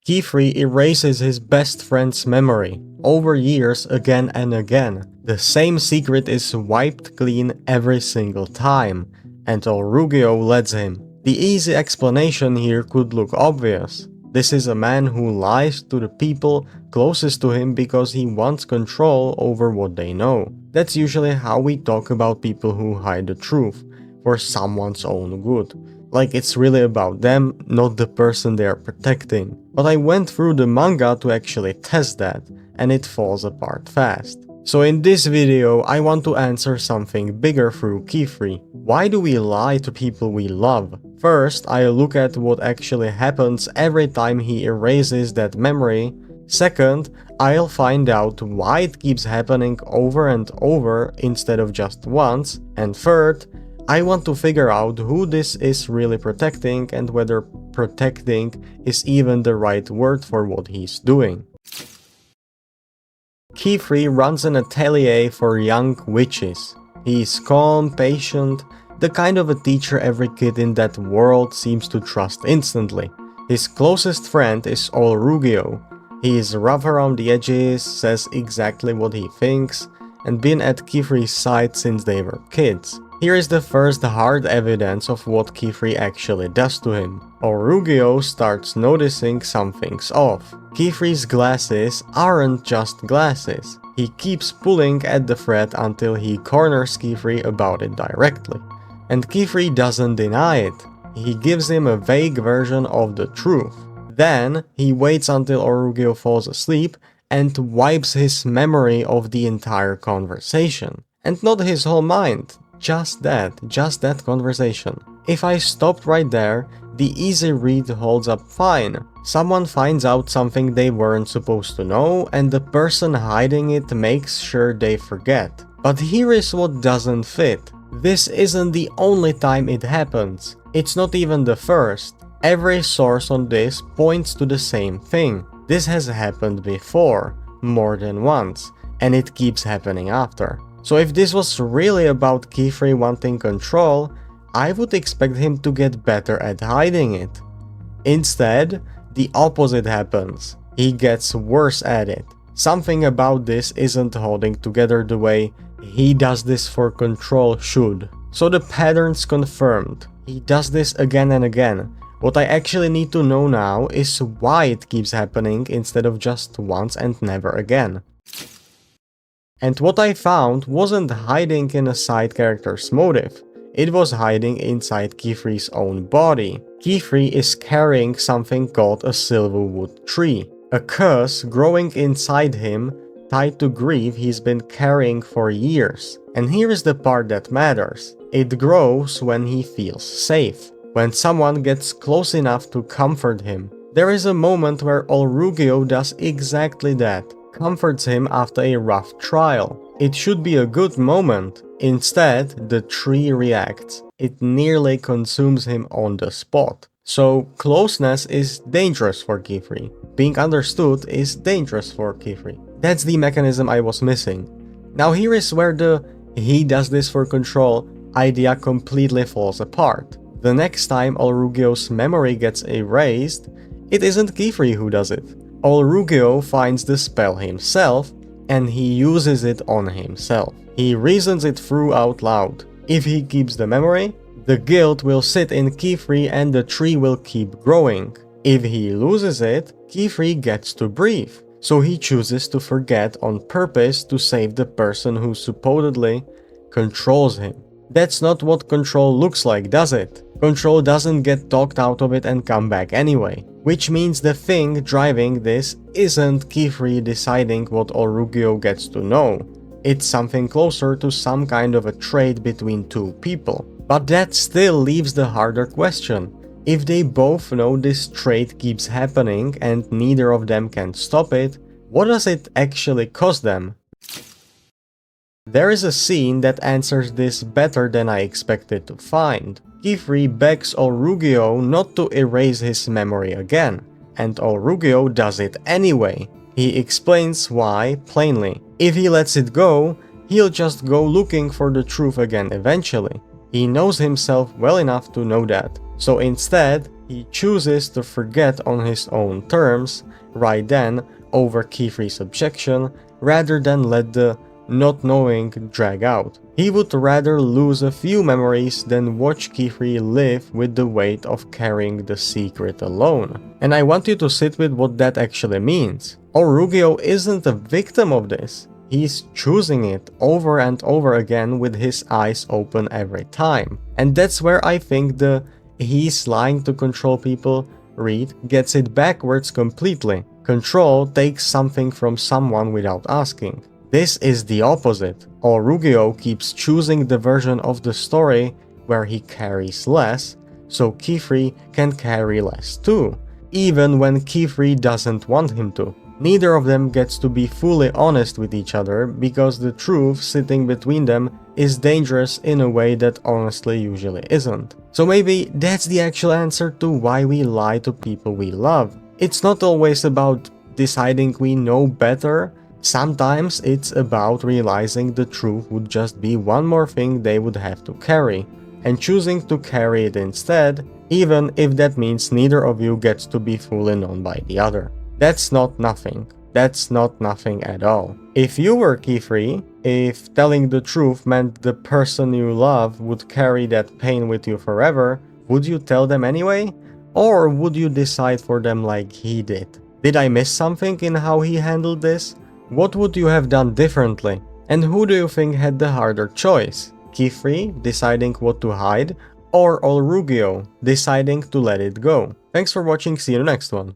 Qifrey erases his best friend's memory over years again and again. The same secret is wiped clean every single time, and Olruggio lets him. The easy explanation here could look obvious. This is a man who lies to the people closest to him because he wants control over what they know. That's usually how we talk about people who hide the truth, for someone's own good. Like it's really about them, not the person they are protecting. But I went through the manga to actually test that, and it falls apart fast. So in this video, I want to answer something bigger through Qifrey. Why do we lie to people we love? First, I'll look at what actually happens every time he erases that memory. Second, I'll find out why it keeps happening over and over instead of just once. And third, I want to figure out who this is really protecting and whether protecting is even the right word for what he's doing. Qifrey runs an atelier for young witches. He is calm, patient, the kind of a teacher every kid in that world seems to trust instantly. His closest friend is Olruggio. He is rough around the edges, says exactly what he thinks, and been at Qifrey's side since they were kids. Here is the first hard evidence of what Qifrey actually does to him. Olruggio starts noticing something's off. Qifrey's glasses aren't just glasses. He keeps pulling at the thread until he corners Qifrey about it directly. And Qifrey doesn't deny it. He gives him a vague version of the truth. Then he waits until Olruggio falls asleep and wipes his memory of the entire conversation. And not his whole mind. Just that conversation. If I stopped right there, the easy read holds up fine. Someone finds out something they weren't supposed to know, and the person hiding it makes sure they forget. But here is what doesn't fit. This isn't the only time it happens. It's not even the first. Every source on this points to the same thing. This has happened before, more than once, and it keeps happening after. So if this was really about Qifrey wanting control, I would expect him to get better at hiding it. Instead, the opposite happens. He gets worse at it. Something about this isn't holding together the way he does this for control should. So the pattern's confirmed. He does this again and again. What I actually need to know now is why it keeps happening instead of just once and never again. And what I found wasn't hiding in a side character's motive, it was hiding inside Qifrey's own body. Qifrey is carrying something called a silverwood tree, a curse growing inside him tied to grief he's been carrying for years. And here is the part that matters. It grows when he feels safe, when someone gets close enough to comfort him. There is a moment where Olruggio does exactly that. Comforts him after a rough trial. It should be a good moment. Instead, the tree reacts. It nearly consumes him on the spot. So, closeness is dangerous for Qifrey. Being understood is dangerous for Qifrey. That's the mechanism I was missing. Now here is where the "he does this for control" idea completely falls apart. The next time Olruggio's memory gets erased, it isn't Qifrey who does it. Olruggio finds the spell himself, and he uses it on himself. He reasons it through out loud. If he keeps the memory, the guilt will sit in Qifrey and the tree will keep growing. If he loses it, Qifrey gets to breathe. So he chooses to forget on purpose to save the person who supposedly controls him. That's not what control looks like, does it? Control doesn't get talked out of it and come back anyway. Which means the thing driving this isn't Qifrey deciding what Olruggio gets to know. It's something closer to some kind of a trade between two people. But that still leaves the harder question. If they both know this trade keeps happening and neither of them can stop it, what does it actually cost them? There is a scene that answers this better than I expected to find. Qifrey begs Olruggio not to erase his memory again, and Olruggio does it anyway. He explains why plainly. If he lets it go, he'll just go looking for the truth again eventually. He knows himself well enough to know that. So instead, He chooses to forget on his own terms, right then, over Qifrey's objection, rather than let the not knowing drag out. He would rather lose a few memories than watch Qifrey live with the weight of carrying the secret alone. And I want you to sit with what that actually means. Olruggio isn't a victim of this. He's choosing it over and over again with his eyes open every time. And that's where I think the "he's lying to control people" read gets it backwards completely. Control takes something from someone without asking. This is the opposite. Olruggio keeps choosing the version of the story where he carries less, so Qifrey can carry less too, even when Qifrey doesn't want him to. Neither of them gets to be fully honest with each other because the truth sitting between them is dangerous in a way that honestly usually isn't. So maybe that's the actual answer to why we lie to people we love. It's not always about deciding we know better. Sometimes it's about realizing the truth would just be one more thing they would have to carry, and choosing to carry it instead, even if that means neither of you gets to be fully known by the other. That's not nothing. That's not nothing at all. If you were Qifrey, if telling the truth meant the person you love would carry that pain with you forever, would you tell them anyway? Or would you decide for them like he did? Did I miss something in how he handled this? What would you have done differently? And who do you think had the harder choice? Qifrey deciding what to hide, or Olruggio deciding to let it go? Thanks for watching, see you in the next one.